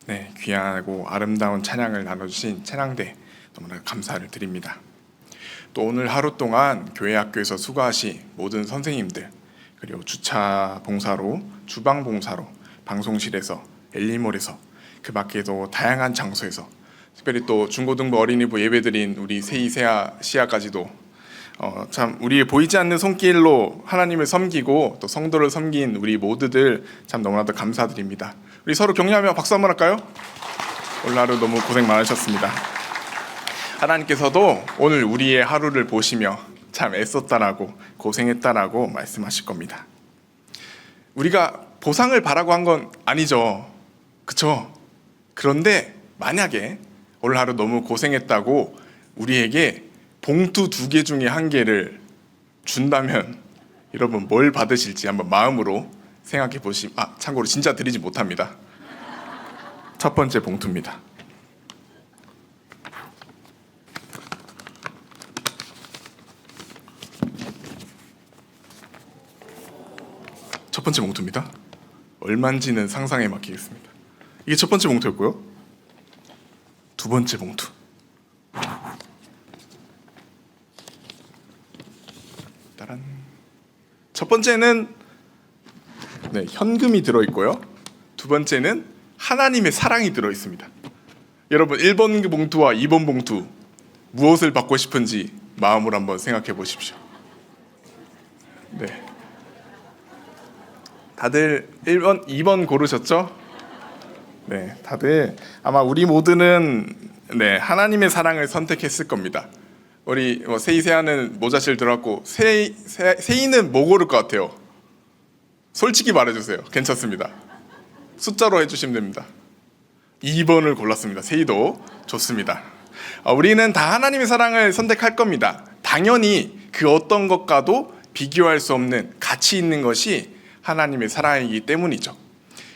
네, 귀하고 아름다운 찬양을 나눠주신 찬양대 너무나 감사를 드립니다. 또 오늘 하루 동안 교회 학교에서 수고하신 모든 선생님들, 그리고 주차 봉사로, 주방 봉사로, 방송실에서, 엘리몰에서, 그 밖에도 다양한 장소에서, 특별히 또 중고등부 어린이부 예배드린 우리 세이 세아 시아까지도 참 우리의 보이지 않는 손길로 하나님을 섬기고 또 성도를 섬긴 우리 모두들 참 너무나도 감사드립니다. 우리 서로 격려하며 박수 한번 할까요? 오늘 하루 너무 고생 많으셨습니다. 하나님께서도 오늘 우리의 하루를 보시며 참 애썼다라고 고생했다라고 말씀하실 겁니다. 우리가 보상을 바라고 한 건 아니죠. 그쵸? 그런데 만약에 오늘 하루 너무 고생했다고 우리에게 봉투 2개 중에 1개를 준다면 여러분 뭘 받으실지 한번 마음으로 생각해 보시면, 참고로 진짜 드리지 못합니다. 첫 번째 봉투입니다. 첫 번째 봉투입니다. 얼마인지는 상상에 맡기겠습니다. 이게 첫 번째 봉투였고요. 두 번째 봉투. 따란. 첫 번째는 현금이 들어있고요. 두 번째는 하나님의 사랑이 들어있습니다. 여러분 1번 봉투와 2번 봉투 무엇을 받고 싶은지 마음으로 한번 생각해 보십시오. 네. 다들 1번, 2번 고르셨죠? 네, 다들 아마 우리 모두는 하나님의 사랑을 선택했을 겁니다. 우리 세이세아는 모자실 들어갔고 세이는 뭐 고를 것 같아요? 솔직히 말해주세요. 괜찮습니다. 숫자로 해주시면 됩니다. 2번을 골랐습니다. 세이도 좋습니다. 우리는 다 하나님의 사랑을 선택할 겁니다. 당연히 그 어떤 것과도 비교할 수 없는 가치 있는 것이 하나님의 사랑이기 때문이죠.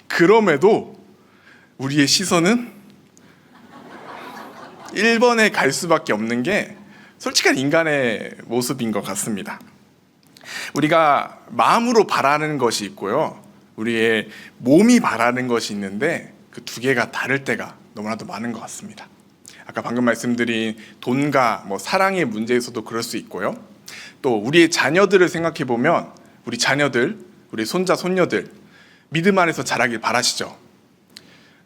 그럼에도 우리의 시선은 1번에 갈 수밖에 없는 게 솔직한 인간의 모습인 것 같습니다. 우리가 마음으로 바라는 것이 있고요, 우리의 몸이 바라는 것이 있는데 그 2개가 다를 때가 너무나도 많은 것 같습니다. 아까 방금 말씀드린 돈과 사랑의 문제에서도 그럴 수 있고요, 또 우리의 자녀들을 생각해 보면 우리 자녀들, 우리 손자 손녀들 믿음 안에서 자라길 바라시죠.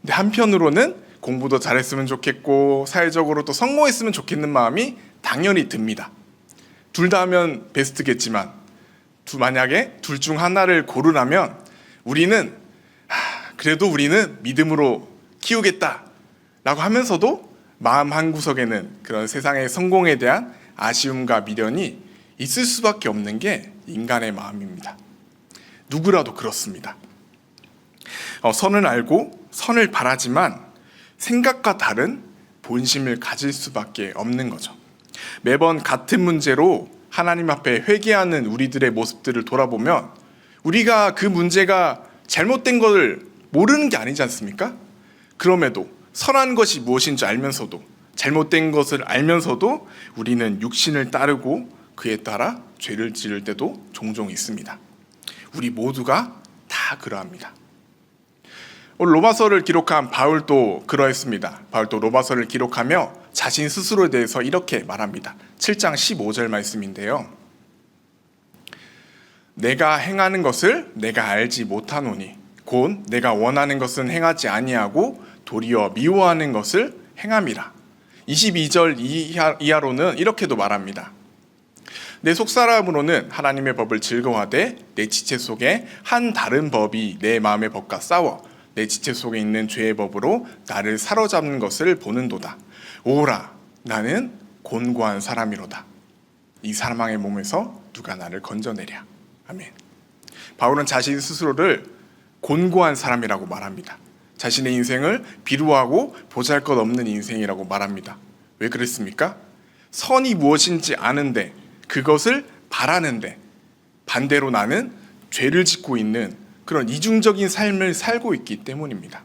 근데 한편으로는 공부도 잘했으면 좋겠고 사회적으로 또 성공했으면 좋겠는 마음이 당연히 듭니다. 둘 다 하면 베스트겠지만 만약에 둘 중 하나를 고르라면 우리는 그래도 우리는 믿음으로 키우겠다 라고 하면서도 마음 한구석에는 그런 세상의 성공에 대한 아쉬움과 미련이 있을 수밖에 없는 게 인간의 마음입니다. 누구라도 그렇습니다. 선을 알고 선을 바라지만 생각과 다른 본심을 가질 수밖에 없는 거죠. 매번 같은 문제로 하나님 앞에 회개하는 우리들의 모습들을 돌아보면 우리가 그 문제가 잘못된 것을 모르는 게 아니지 않습니까? 그럼에도 선한 것이 무엇인지 알면서도 잘못된 것을 알면서도 우리는 육신을 따르고 그에 따라 죄를 지을 때도 종종 있습니다. 우리 모두가 다 그러합니다. 오늘 로마서를 기록한 바울도 그러했습니다. 바울도 로마서를 기록하며 자신 스스로에 대해서 이렇게 말합니다. 7장 15절 말씀인데요. 내가 행하는 것을 내가 알지 못하노니 곧 내가 원하는 것은 행하지 아니하고 도리어 미워하는 것을 행함이라. 22절 이하로는 이렇게도 말합니다. 내 속사람으로는 하나님의 법을 즐거워하되 내 지체 속에 한 다른 법이 내 마음의 법과 싸워 내 지체 속에 있는 죄의 법으로 나를 사로잡는 것을 보는도다. 오라, 나는 곤고한 사람이로다. 이 사망의 몸에서 누가 나를 건져내랴. 아멘. 바울은 자신 스스로를 곤고한 사람이라고 말합니다. 자신의 인생을 비루하고 보잘것없는 인생이라고 말합니다. 왜 그랬습니까? 선이 무엇인지 아는데 그것을 바라는데 반대로 나는 죄를 짓고 있는 그런 이중적인 삶을 살고 있기 때문입니다.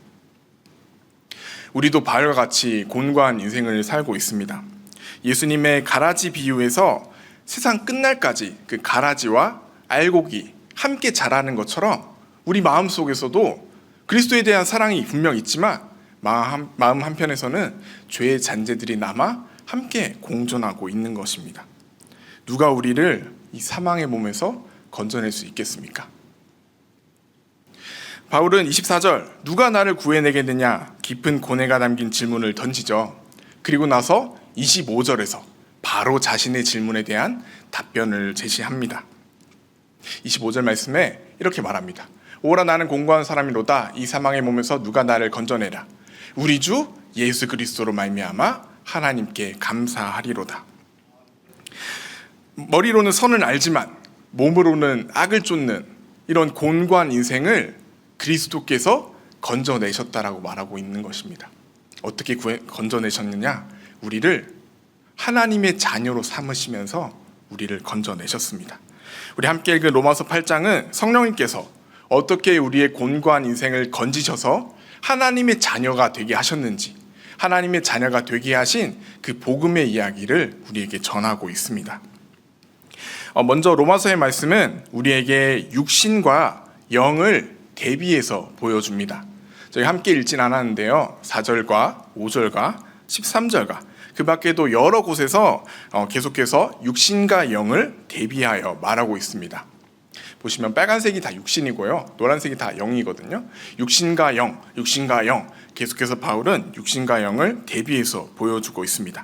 우리도 바울과 같이 곤고한 인생을 살고 있습니다. 예수님의 가라지 비유에서 세상 끝날까지 그 가라지와 알곡이 함께 자라는 것처럼 우리 마음속에서도 그리스도에 대한 사랑이 분명 있지만 마음 한편에서는 죄의 잔재들이 남아 함께 공존하고 있는 것입니다. 누가 우리를 이 사망의 몸에서 건져낼 수 있겠습니까? 바울은 24절 누가 나를 구해내겠느냐 깊은 고뇌가 담긴 질문을 던지죠. 그리고 나서 25절에서 바로 자신의 질문에 대한 답변을 제시합니다. 25절 말씀에 이렇게 말합니다. 오라 나는 공고한 사람이로다. 이 사망의 몸에서 누가 나를 건져내라. 우리 주 예수 그리스도로 말미암아 하나님께 감사하리로다. 머리로는 선을 알지만 몸으로는 악을 쫓는 이런 곤고한 인생을 그리스도께서 건져내셨다라고 말하고 있는 것입니다. 어떻게 건져내셨느냐? 우리를 하나님의 자녀로 삼으시면서 우리를 건져내셨습니다. 우리 함께 읽은 로마서 8장은 성령님께서 어떻게 우리의 곤고한 인생을 건지셔서 하나님의 자녀가 되게 하셨는지, 하나님의 자녀가 되게 하신 그 복음의 이야기를 우리에게 전하고 있습니다. 먼저 로마서의 말씀은 우리에게 육신과 영을 대비해서 보여줍니다. 저희 함께 읽진 않았는데요. 4절과 5절과 13절과 그 밖에도 여러 곳에서 계속해서 육신과 영을 대비하여 말하고 있습니다. 보시면 빨간색이 다 육신이고요. 노란색이 다 영이거든요. 육신과 영, 육신과 영. 계속해서 바울은 육신과 영을 대비해서 보여주고 있습니다.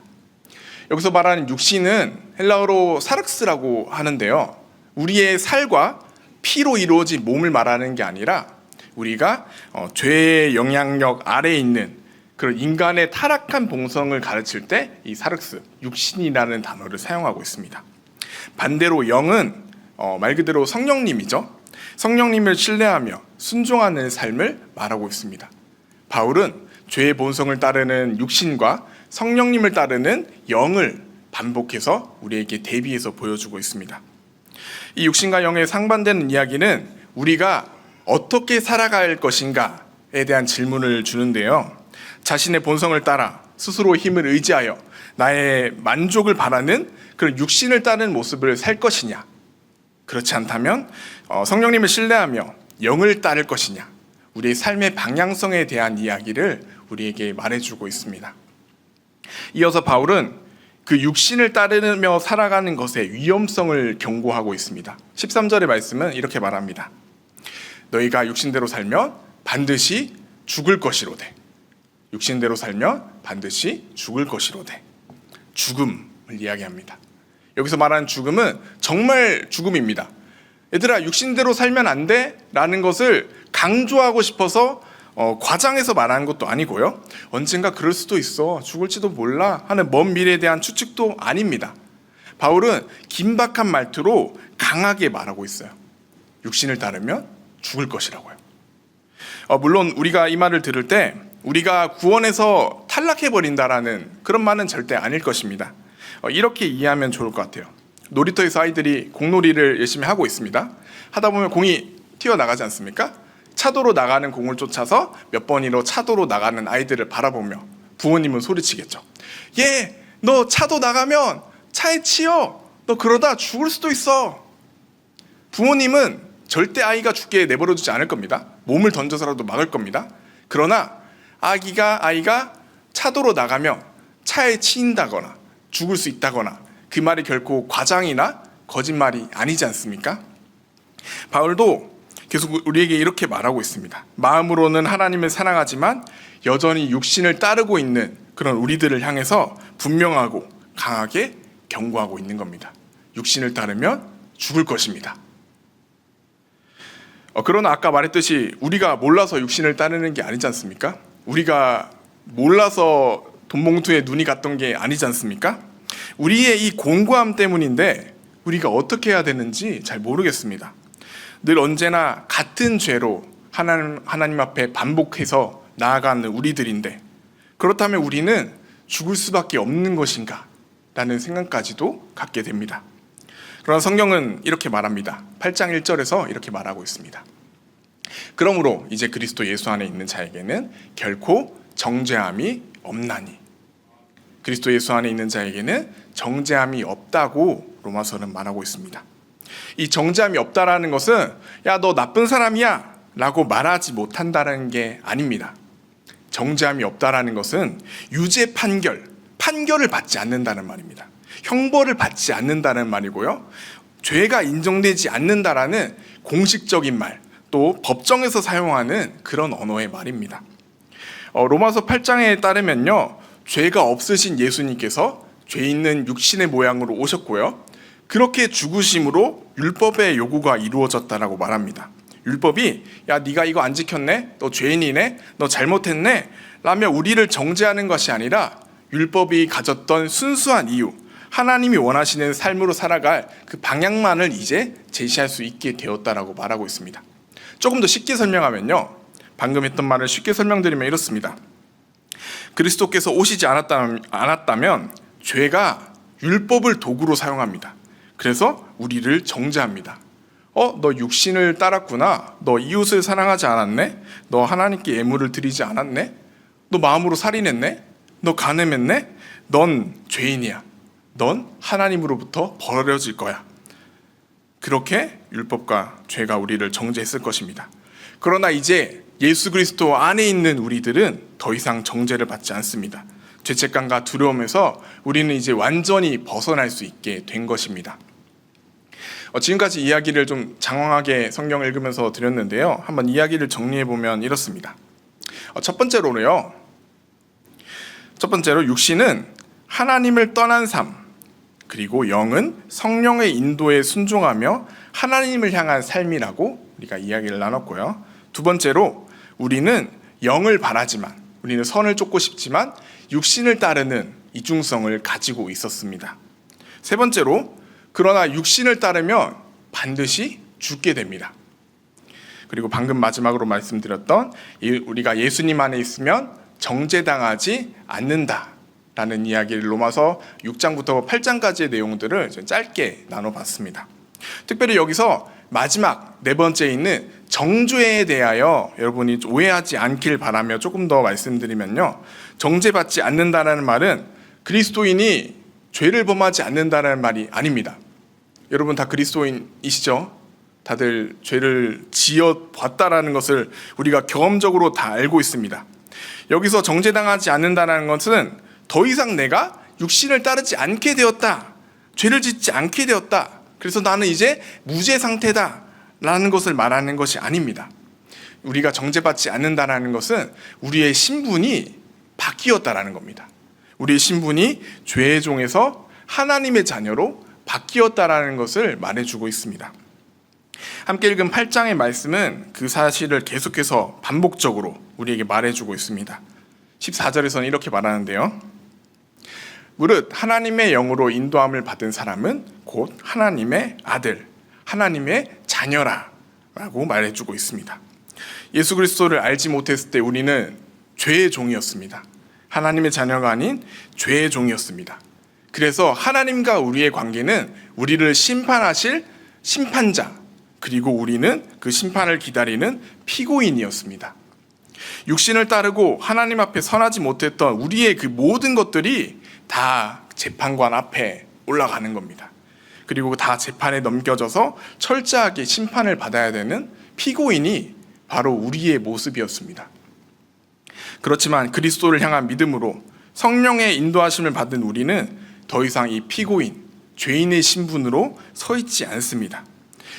여기서 말하는 육신은 헬라어로 사륵스라고 하는데요. 우리의 살과 피로 이루어진 몸을 말하는 게 아니라 우리가 죄의 영향력 아래에 있는 그런 인간의 타락한 본성을 가르칠 때 이 사륵스, 육신이라는 단어를 사용하고 있습니다. 반대로 영은 말 그대로 성령님이죠. 성령님을 신뢰하며 순종하는 삶을 말하고 있습니다. 바울은 죄의 본성을 따르는 육신과 성령님을 따르는 영을 반복해서 우리에게 대비해서 보여주고 있습니다. 이 육신과 영의 상반되는 이야기는 우리가 어떻게 살아갈 것인가에 대한 질문을 주는데요. 자신의 본성을 따라 스스로 힘을 의지하여 나의 만족을 바라는 그런 육신을 따르는 모습을 살 것이냐, 그렇지 않다면 성령님을 신뢰하며 영을 따를 것이냐, 우리의 삶의 방향성에 대한 이야기를 우리에게 말해주고 있습니다. 이어서 바울은 그 육신을 따르며 살아가는 것의 위험성을 경고하고 있습니다. 13절의 말씀은 이렇게 말합니다. 너희가 육신대로 살면 반드시 죽을 것이로되. 육신대로 살면 반드시 죽을 것이로되. 죽음을 이야기합니다. 여기서 말하는 죽음은 정말 죽음입니다. 얘들아, 육신대로 살면 안 돼 라는 것을 강조하고 싶어서 과장해서 말하는 것도 아니고요. 언젠가 그럴 수도 있어, 죽을지도 몰라 하는 먼 미래에 대한 추측도 아닙니다. 바울은 긴박한 말투로 강하게 말하고 있어요. 육신을 따르면 죽을 것이라고요. 물론 우리가 이 말을 들을 때 우리가 구원에서 탈락해버린다라는 그런 말은 절대 아닐 것입니다. 이렇게 이해하면 좋을 것 같아요. 놀이터에서 아이들이 공놀이를 열심히 하고 있습니다. 하다 보면 공이 튀어나가지 않습니까? 차도로 나가는 공을 쫓아서 몇 번이로 차도로 나가는 아이들을 바라보며 부모님은 소리치겠죠. 얘, 너 차도 나가면 차에 치여. 너 그러다 죽을 수도 있어. 부모님은 절대 아이가 죽게 내버려두지 않을 겁니다. 몸을 던져서라도 막을 겁니다. 그러나 아이가 차도로 나가면 차에 치인다거나 죽을 수 있다거나 그 말이 결코 과장이나 거짓말이 아니지 않습니까? 바울도 계속 우리에게 이렇게 말하고 있습니다. 마음으로는 하나님을 사랑하지만 여전히 육신을 따르고 있는 그런 우리들을 향해서 분명하고 강하게 경고하고 있는 겁니다. 육신을 따르면 죽을 것입니다. 그러나 아까 말했듯이 우리가 몰라서 육신을 따르는 게 아니지 않습니까? 우리가 몰라서 돈봉투에 눈이 갔던 게 아니지 않습니까? 우리의 이 공고함 때문인데 우리가 어떻게 해야 되는지 잘 모르겠습니다. 늘 언제나 같은 죄로 하나님 앞에 반복해서 나아가는 우리들인데 그렇다면 우리는 죽을 수밖에 없는 것인가? 라는 생각까지도 갖게 됩니다. 그러나 성경은 이렇게 말합니다. 8장 1절에서 이렇게 말하고 있습니다. 그러므로 이제 그리스도 예수 안에 있는 자에게는 결코 정죄함이 없나니. 그리스도 예수 안에 있는 자에게는 정죄함이 없다고 로마서는 말하고 있습니다. 이 정죄함이 없다라는 것은 야, 너 나쁜 사람이야 라고 말하지 못한다는 게 아닙니다. 정죄함이 없다라는 것은 유죄 판결을 받지 않는다는 말입니다. 형벌을 받지 않는다는 말이고요. 죄가 인정되지 않는다라는 공식적인 말, 또 법정에서 사용하는 그런 언어의 말입니다. 로마서 8장에 따르면요, 죄가 없으신 예수님께서 죄 있는 육신의 모양으로 오셨고요, 그렇게 죽으심으로 율법의 요구가 이루어졌다라고 말합니다. 율법이 야 네가 이거 안 지켰네, 너 죄인이네, 너 잘못했네 라며 우리를 정죄하는 것이 아니라 율법이 가졌던 순수한 이유, 하나님이 원하시는 삶으로 살아갈 그 방향만을 이제 제시할 수 있게 되었다라고 말하고 있습니다. 조금 더 쉽게 설명하면요, 방금 했던 말을 쉽게 설명드리면 이렇습니다. 그리스도께서 오시지 않았다면 죄가 율법을 도구로 사용합니다. 그래서 우리를 정죄합니다. 너 육신을 따랐구나, 너 이웃을 사랑하지 않았네, 너 하나님께 예물을 드리지 않았네, 너 마음으로 살인했네, 너 간음했네, 넌 죄인이야, 넌 하나님으로부터 버려질 거야. 그렇게 율법과 죄가 우리를 정죄했을 것입니다. 그러나 이제 예수 그리스도 안에 있는 우리들은 더 이상 정죄를 받지 않습니다. 죄책감과 두려움에서 우리는 이제 완전히 벗어날 수 있게 된 것입니다. 지금까지 이야기를 좀 장황하게 성경을 읽으면서 드렸는데요, 한번 이야기를 정리해보면 이렇습니다. 첫 번째로 육신은 하나님을 떠난 삶, 그리고 영은 성령의 인도에 순종하며 하나님을 향한 삶이라고 우리가 이야기를 나눴고요. 두 번째로 우리는 영을 바라지만, 우리는 선을 쫓고 싶지만 육신을 따르는 이중성을 가지고 있었습니다. 세 번째로, 그러나 육신을 따르면 반드시 죽게 됩니다. 그리고 방금 마지막으로 말씀드렸던 우리가 예수님 안에 있으면 정죄당하지 않는다라는 이야기를 로마서 6장부터 8장까지의 내용들을 짧게 나눠봤습니다. 특별히 여기서 마지막 네 번째에 있는 정죄에 대하여 여러분이 오해하지 않길 바라며 조금 더 말씀드리면요, 정죄받지 않는다는 말은 그리스도인이 죄를 범하지 않는다는 말이 아닙니다. 여러분 다 그리스도인이시죠? 다들 죄를 지어봤다라는 것을 우리가 경험적으로 다 알고 있습니다. 여기서 정죄당하지 않는다는 것은 더 이상 내가 육신을 따르지 않게 되었다, 죄를 짓지 않게 되었다, 그래서 나는 이제 무죄 상태다 라는 것을 말하는 것이 아닙니다. 우리가 정죄받지 않는다는 것은 우리의 신분이 바뀌었다라는 겁니다. 우리의 신분이 죄의 종에서 하나님의 자녀로 바뀌었다라는 것을 말해주고 있습니다. 함께 읽은 8장의 말씀은 그 사실을 계속해서 반복적으로 우리에게 말해주고 있습니다. 14절에서는 이렇게 말하는데요, 무릇 하나님의 영으로 인도함을 받은 사람은 곧 하나님의 아들, 하나님의 자녀라 라고 말해주고 있습니다. 예수 그리스도를 알지 못했을 때 우리는 죄의 종이었습니다. 하나님의 자녀가 아닌 죄의 종이었습니다. 그래서 하나님과 우리의 관계는 우리를 심판하실 심판자, 그리고 우리는 그 심판을 기다리는 피고인이었습니다. 육신을 따르고 하나님 앞에 선하지 못했던 우리의 그 모든 것들이 다 재판관 앞에 올라가는 겁니다. 그리고 다 재판에 넘겨져서 철저하게 심판을 받아야 되는 피고인이 바로 우리의 모습이었습니다. 그렇지만 그리스도를 향한 믿음으로 성령의 인도하심을 받은 우리는 더 이상 이 피고인, 죄인의 신분으로 서 있지 않습니다.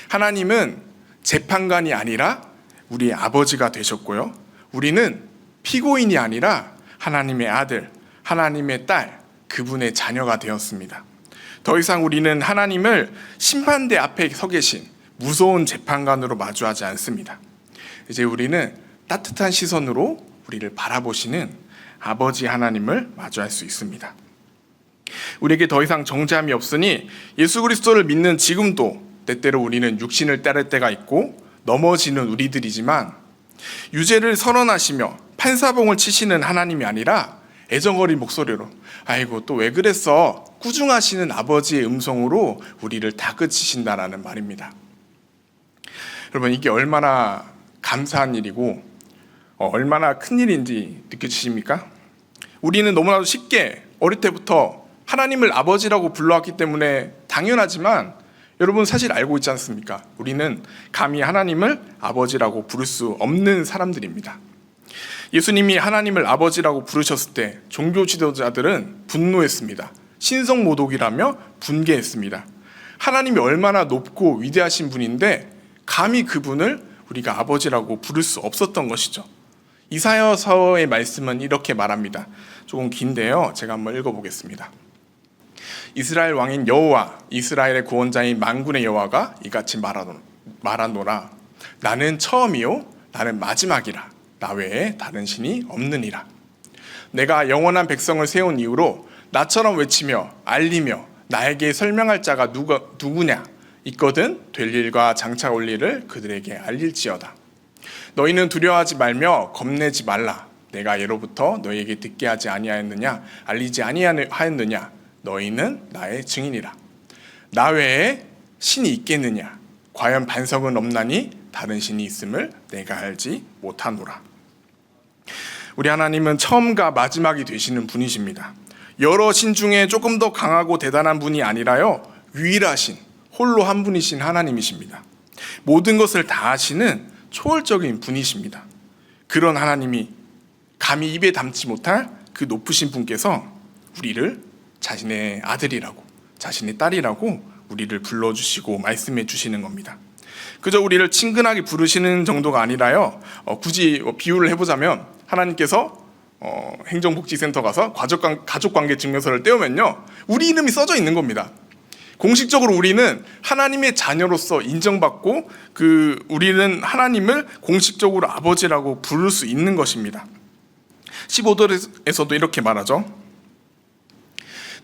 하나님은 재판관이 아니라 우리의 아버지가 되셨고요, 우리는 피고인이 아니라 하나님의 아들, 하나님의 딸, 그분의 자녀가 되었습니다. 더 이상 우리는 하나님을 심판대 앞에 서 계신 무서운 재판관으로 마주하지 않습니다. 이제 우리는 따뜻한 시선으로 우리를 바라보시는 아버지 하나님을 마주할 수 있습니다. 우리에게 더 이상 정죄함이 없으니 예수 그리스도를 믿는 지금도 때때로 우리는 육신을 따를 때가 있고 넘어지는 우리들이지만, 유죄를 선언하시며 판사봉을 치시는 하나님이 아니라 애정어린 목소리로 아이고 또 왜 그랬어, 꾸중하시는 아버지의 음성으로 우리를 다그치신다라는 말입니다. 여러분, 이게 얼마나 감사한 일이고 얼마나 큰 일인지 느껴지십니까? 우리는 너무나도 쉽게 어릴 때부터 하나님을 아버지라고 불러왔기 때문에 당연하지만, 여러분 사실 알고 있지 않습니까? 우리는 감히 하나님을 아버지라고 부를 수 없는 사람들입니다. 예수님이 하나님을 아버지라고 부르셨을 때 종교 지도자들은 분노했습니다. 신성모독이라며 분개했습니다. 하나님이 얼마나 높고 위대하신 분인데 감히 그분을 우리가 아버지라고 부를 수 없었던 것이죠. 이사야서의 말씀은 이렇게 말합니다. 조금 긴데요. 제가 한번 읽어보겠습니다. 이스라엘 왕인 여호와, 이스라엘의 구원자인 만군의 여호와가 이같이 말하노라. 나는 처음이요 나는 마지막이라. 나 외에 다른 신이 없느니라. 내가 영원한 백성을 세운 이후로 나처럼 외치며 알리며 나에게 설명할 자가 누구냐 있거든 될 일과 장차 올 일을 그들에게 알릴지어다. 너희는 두려워하지 말며 겁내지 말라. 내가 예로부터 너희에게 듣게 하지 아니하였느냐 알리지 아니하였느냐 너희는 나의 증인이라. 나 외에 신이 있겠느냐 과연 반석은 없나니 다른 신이 있음을 내가 알지 못하노라. 우리 하나님은 처음과 마지막이 되시는 분이십니다. 여러 신 중에 조금 더 강하고 대단한 분이 아니라요 유일하신 홀로 한 분이신 하나님이십니다. 모든 것을 다 하시는 초월적인 분이십니다. 그런 하나님이 감히 입에 담지 못할 그 높으신 분께서 우리를 자신의 아들이라고 자신의 딸이라고 우리를 불러주시고 말씀해 주시는 겁니다. 그저 우리를 친근하게 부르시는 정도가 아니라요 굳이 비유를 해보자면 하나님께서 행정복지센터 가서 가족관계 증명서를 떼우면요 우리 이름이 써져 있는 겁니다. 공식적으로 우리는 하나님의 자녀로서 인정받고 우리는 하나님을 공식적으로 아버지라고 부를 수 있는 것입니다. 15절에서도 이렇게 말하죠.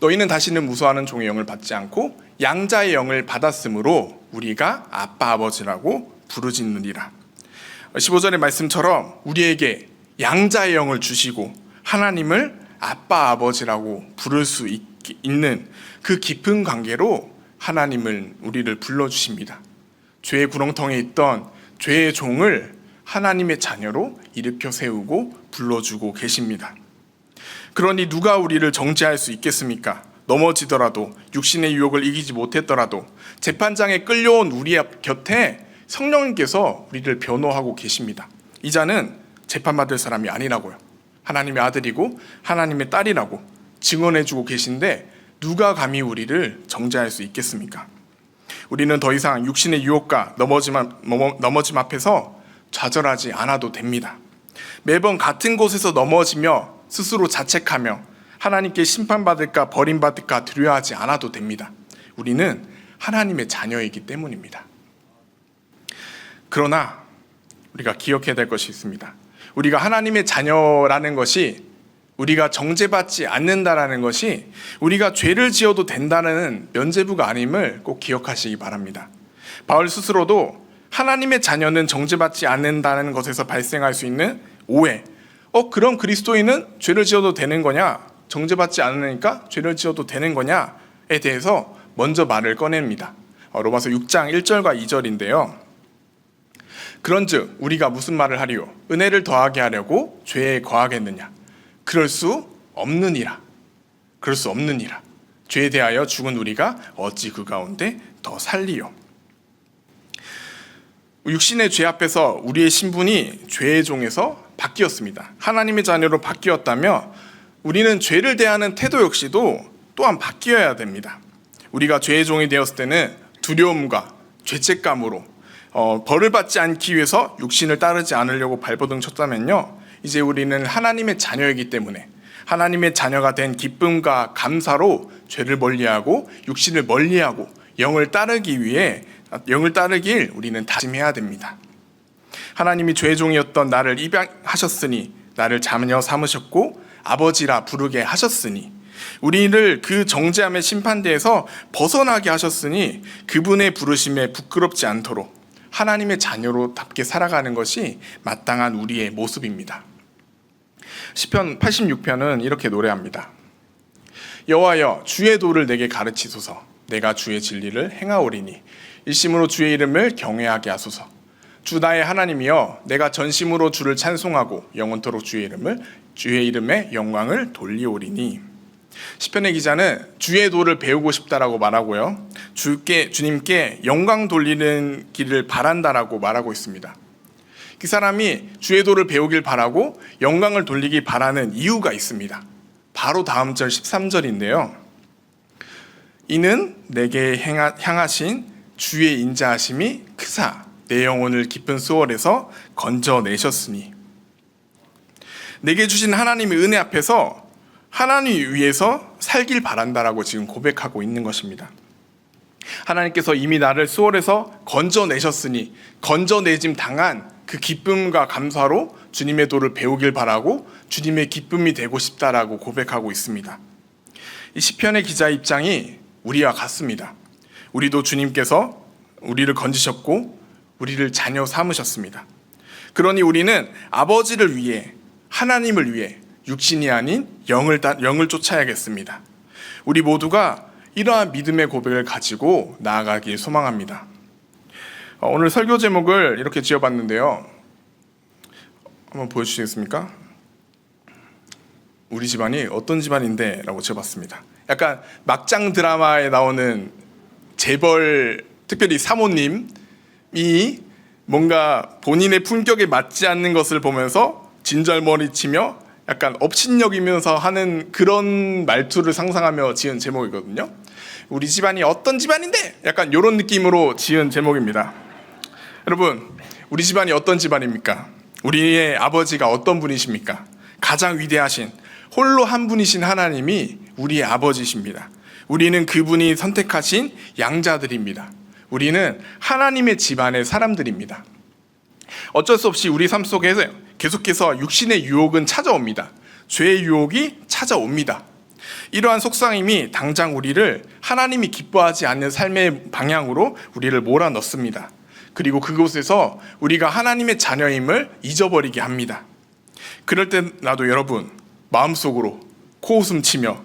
너희는 다시는 무서워하는 종의 영을 받지 않고 양자의 영을 받았으므로 우리가 아빠 아버지라고 부르짖느니라. 15절의 말씀처럼 우리에게 양자의 영을 주시고 하나님을 아빠 아버지라고 부를 수 있는 그 깊은 관계로 하나님은 우리를 불러주십니다. 죄의 구렁텅이에 있던 죄의 종을 하나님의 자녀로 일으켜 세우고 불러주고 계십니다. 그러니 누가 우리를 정죄할 수 있겠습니까? 넘어지더라도 육신의 유혹을 이기지 못했더라도 재판장에 끌려온 우리 곁에 성령님께서 우리를 변호하고 계십니다. 이 자는 재판받을 사람이 아니라고요. 하나님의 아들이고 하나님의 딸이라고 증언해주고 계신데 누가 감히 우리를 정죄할 수 있겠습니까? 우리는 더 이상 육신의 유혹과 넘어짐 앞에서 좌절하지 않아도 됩니다. 매번 같은 곳에서 넘어지며 스스로 자책하며 하나님께 심판받을까 버림받을까 두려워하지 않아도 됩니다. 우리는 하나님의 자녀이기 때문입니다. 그러나 우리가 기억해야 될 것이 있습니다. 우리가 하나님의 자녀라는 것이 우리가 정죄받지 않는다라는 것이 우리가 죄를 지어도 된다는 면죄부가 아님을 꼭 기억하시기 바랍니다. 바울 스스로도 하나님의 자녀는 정죄받지 않는다는 것에서 발생할 수 있는 오해, 그럼 그리스도인은 죄를 지어도 되는 거냐? 정죄받지 않으니까 죄를 지어도 되는 거냐에 대해서 먼저 말을 꺼냅니다. 로마서 6장 1절과 2절인데요. 그런즉 우리가 무슨 말을 하리요? 은혜를 더하게 하려고 죄에 거하겠느냐? 그럴 수 없느니라. 그럴 수 없느니라. 죄에 대하여 죽은 우리가 어찌 그 가운데 더 살리요? 육신의 죄 앞에서 우리의 신분이 죄의 종에서 바뀌었습니다. 하나님의 자녀로 바뀌었다며 우리는 죄를 대하는 태도 역시도 또한 바뀌어야 됩니다. 우리가 죄의 종이 되었을 때는 두려움과 죄책감으로 벌을 받지 않기 위해서 육신을 따르지 않으려고 발버둥 쳤다면요, 이제 우리는 하나님의 자녀이기 때문에 하나님의 자녀가 된 기쁨과 감사로 죄를 멀리하고 육신을 멀리하고 영을 따르길 우리는 다짐해야 됩니다. 하나님이 죄의 종이었던 나를 입양하셨으니 나를 자녀 삼으셨고 아버지라 부르게 하셨으니 우리를 그 정죄함의 심판대에서 벗어나게 하셨으니 그분의 부르심에 부끄럽지 않도록 하나님의 자녀로답게 살아가는 것이 마땅한 우리의 모습입니다. 시편 86편은 이렇게 노래합니다. 여호와여 주의 도를 내게 가르치소서. 내가 주의 진리를 행하오리니 일심으로 주의 이름을 경외하게 하소서. 주 나의 하나님이여 내가 전심으로 주를 찬송하고 영원토록 주의 이름에 영광을 돌리오리니. 시편의 기자는 주의 도를 배우고 싶다라고 말하고요, 주님께 영광 돌리는 길을 바란다라고 말하고 있습니다. 그 사람이 주의 도를 배우길 바라고 영광을 돌리길 바라는 이유가 있습니다. 바로 다음 절 13절인데요. 이는 내게 향하신 주의 인자하심이 크사 내 영혼을 깊은 수월에서 건져내셨으니, 내게 주신 하나님의 은혜 앞에서 하나님 위해서 살길 바란다라고 지금 고백하고 있는 것입니다. 하나님께서 이미 나를 수월에서 건져내셨으니 건져내짐 당한 그 기쁨과 감사로 주님의 도를 배우길 바라고 주님의 기쁨이 되고 싶다라고 고백하고 있습니다. 이 시편의 기자의 입장이 우리와 같습니다. 우리도 주님께서 우리를 건지셨고 우리를 자녀 삼으셨습니다. 그러니 우리는 아버지를 위해, 하나님을 위해 육신이 아닌 영을 쫓아야겠습니다. 우리 모두가 이러한 믿음의 고백을 가지고 나아가길 소망합니다. 오늘 설교 제목을 이렇게 지어봤는데요. 한번 보여주시겠습니까? 우리 집안이 어떤 집안인데? 라고 지어봤습니다. 약간 막장 드라마에 나오는 재벌, 특별히 사모님이 뭔가 본인의 품격에 맞지 않는 것을 보면서 진절머리치며 약간 업신여기면서 하는 그런 말투를 상상하며 지은 제목이거든요. 우리 집안이 어떤 집안인데? 약간 이런 느낌으로 지은 제목입니다. 여러분, 우리 집안이 어떤 집안입니까? 우리의 아버지가 어떤 분이십니까? 가장 위대하신 홀로 한 분이신 하나님이 우리의 아버지십니다. 우리는 그분이 선택하신 양자들입니다. 우리는 하나님의 집안의 사람들입니다. 어쩔 수 없이 우리 삶 속에서 계속해서 육신의 유혹은 찾아옵니다. 죄의 유혹이 찾아옵니다. 이러한 속상임이 당장 우리를 하나님이 기뻐하지 않는 삶의 방향으로 우리를 몰아넣습니다. 그리고 그곳에서 우리가 하나님의 자녀임을 잊어버리게 합니다. 그럴 때라도 여러분, 마음속으로 코웃음 치며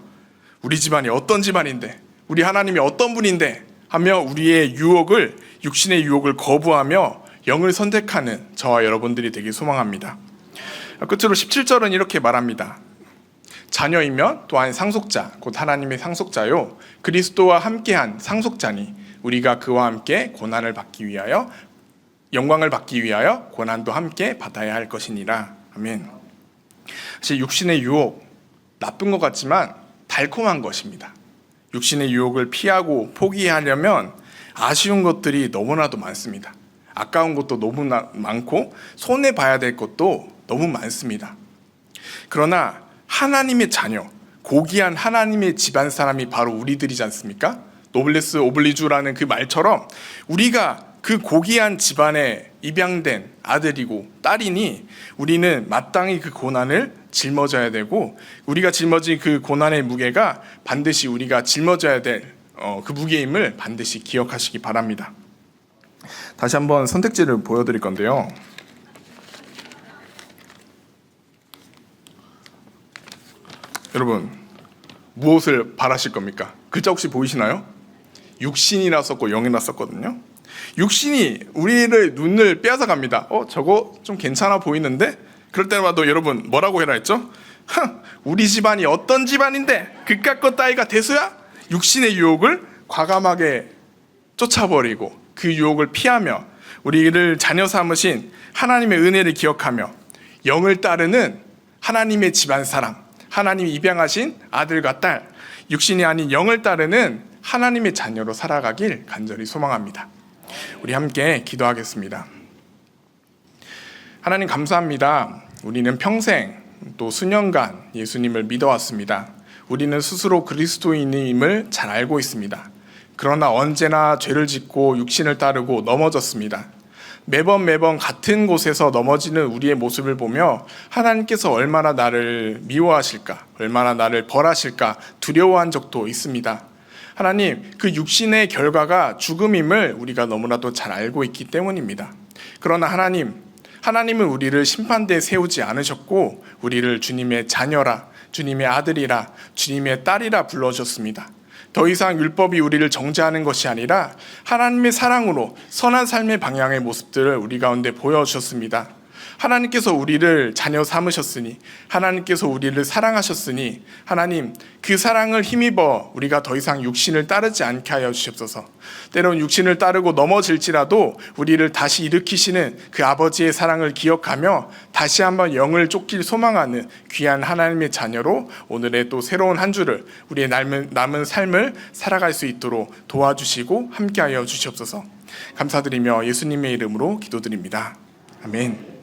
우리 집안이 어떤 집안인데, 우리 하나님이 어떤 분인데 하며 우리의 유혹을, 육신의 유혹을 거부하며 영을 선택하는 저와 여러분들이 되길 소망합니다. 끝으로 17절은 이렇게 말합니다. 자녀이면 또한 상속자, 곧 하나님의 상속자요 그리스도와 함께한 상속자니 우리가 그와 함께 고난을 받기 위하여, 영광을 받기 위하여 고난도 함께 받아야 할 것이니라. 아멘. 사실 육신의 유혹, 나쁜 것 같지만 달콤한 것입니다. 육신의 유혹을 피하고 포기하려면 아쉬운 것들이 너무나도 많습니다. 아까운 것도 너무 많고 손해봐야 될 것도 너무 많습니다. 그러나 하나님의 자녀, 고귀한 하나님의 집안 사람이 바로 우리들이지 않습니까? 노블레스 오블리주라는 그 말처럼 우리가 그 고귀한 집안에 입양된 아들이고 딸이니 우리는 마땅히 그 고난을 짊어져야 되고, 우리가 짊어진 그 고난의 무게가 반드시 우리가 짊어져야 될 그 무게임을 반드시 기억하시기 바랍니다. 다시 한번 선택지를 보여드릴 건데요. 여러분, 무엇을 바라실 겁니까? 글자 혹시 보이시나요? 육신이라 썼고 영이라 썼거든요. 육신이 우리를 눈을 빼앗아갑니다. 저거 좀 괜찮아 보이는데? 그럴 때마다 여러분 뭐라고 해라 했죠? 우리 집안이 어떤 집안인데 그깟 것 따위가 대수야? 육신의 유혹을 과감하게 쫓아버리고 그 유혹을 피하며 우리를 자녀 삼으신 하나님의 은혜를 기억하며 영을 따르는 하나님의 집안 사람, 하나님이 입양하신 아들과 딸, 육신이 아닌 영을 따르는 하나님의 자녀로 살아가길 간절히 소망합니다. 우리 함께 기도하겠습니다. 하나님 감사합니다. 우리는 평생 또 수년간 예수님을 믿어왔습니다. 우리는 스스로 그리스도인임을 잘 알고 있습니다. 그러나 언제나 죄를 짓고 육신을 따르고 넘어졌습니다. 매번 같은 곳에서 넘어지는 우리의 모습을 보며 하나님께서 얼마나 나를 미워하실까, 얼마나 나를 벌하실까 두려워한 적도 있습니다. 하나님, 그 육신의 결과가 죽음임을 우리가 너무나도 잘 알고 있기 때문입니다. 그러나 하나님은 우리를 심판대에 세우지 않으셨고 우리를 주님의 자녀라, 주님의 아들이라, 주님의 딸이라 불러주셨습니다. 더 이상 율법이 우리를 정죄하는 것이 아니라 하나님의 사랑으로 선한 삶의 방향의 모습들을 우리 가운데 보여주셨습니다. 하나님께서 우리를 자녀 삼으셨으니, 하나님께서 우리를 사랑하셨으니, 하나님 그 사랑을 힘입어 우리가 더 이상 육신을 따르지 않게 하여 주시옵소서. 때론 육신을 따르고 넘어질지라도 우리를 다시 일으키시는 그 아버지의 사랑을 기억하며 다시 한번 영을 쫓길 소망하는 귀한 하나님의 자녀로 오늘의 또 새로운 한 주를, 우리의 남은 삶을 살아갈 수 있도록 도와주시고 함께하여 주시옵소서. 감사드리며 예수님의 이름으로 기도드립니다. 아멘.